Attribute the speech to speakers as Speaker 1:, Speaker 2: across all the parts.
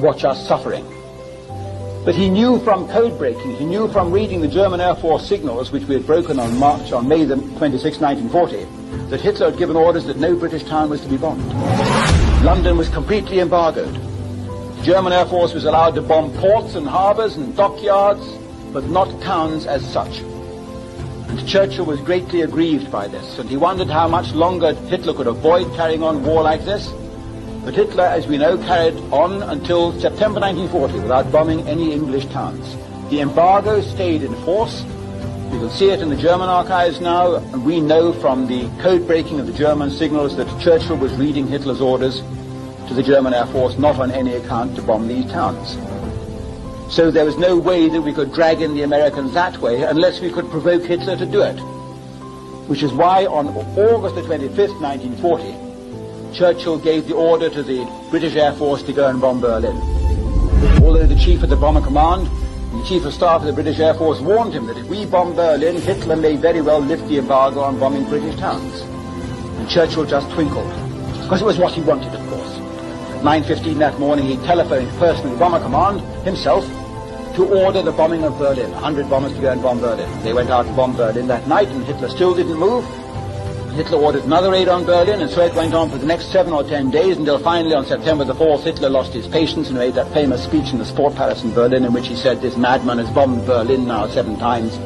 Speaker 1: watch us suffering. But he knew from code breaking, he knew from reading the German Air Force signals, which we had broken on May 26, 1940, that Hitler had given orders that no British town was to be bombed. London was completely embargoed. The German Air Force was allowed to bomb ports and harbours and dockyards, but not towns as such. And Churchill was greatly aggrieved by this, and he wondered how much longer Hitler could avoid carrying on war like this. But Hitler, as we know, carried on until September 1940 without bombing any English towns. The embargo stayed in force. You can see it in the German archives now, and we know from the code breaking of the German signals that Churchill was reading Hitler's orders to the German Air Force not on any account to bomb these towns. So there was no way that we could drag in the Americans that way unless we could provoke Hitler to do it. Which is why on August the 25th, 1940, Churchill gave the order to the British Air Force to go and bomb Berlin. Although the chief of the Bomber Command and the chief of staff of the British Air Force warned him that if we bomb Berlin, Hitler may very well lift the embargo on bombing British towns. And Churchill just twinkled, because it was what he wanted, of course. At 9:15 that morning, he telephoned personally to the Bomber Command himself to order the bombing of Berlin, 100 bombers to go and bomb Berlin. They went out and bombed Berlin that night, and Hitler still didn't move. Hitler ordered another raid on Berlin, and so it went on for the next 7 or 10 days until finally on September the 4th, Hitler lost his patience and made that famous speech in the Sport Palace in Berlin in which he said, "This madman has bombed Berlin now 7 times.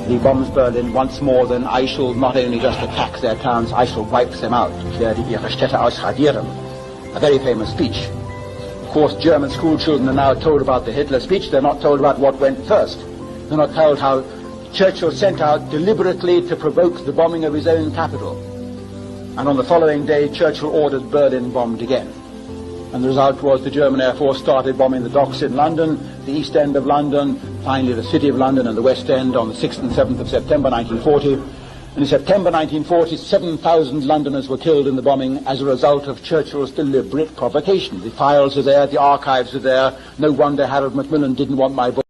Speaker 1: If he bombs Berlin once more, then I shall not only just attack their towns, I shall wipe them out. Ich werde ihre Städte ausradieren." A very famous speech. Of course, German school children are now told about the Hitler speech. They're not told about what went first. They're not told how Churchill sent out deliberately to provoke the bombing of his own capital. And on the following day, Churchill ordered Berlin bombed again. And the result was the German Air Force started bombing the docks in London, the East End of London, finally the City of London and the West End on the 6th and 7th of September 1940. And in September 1940, 7,000 Londoners were killed in the bombing as a result of Churchill's deliberate provocation. The files are there, the archives are there. No wonder Harold Macmillan didn't want my book.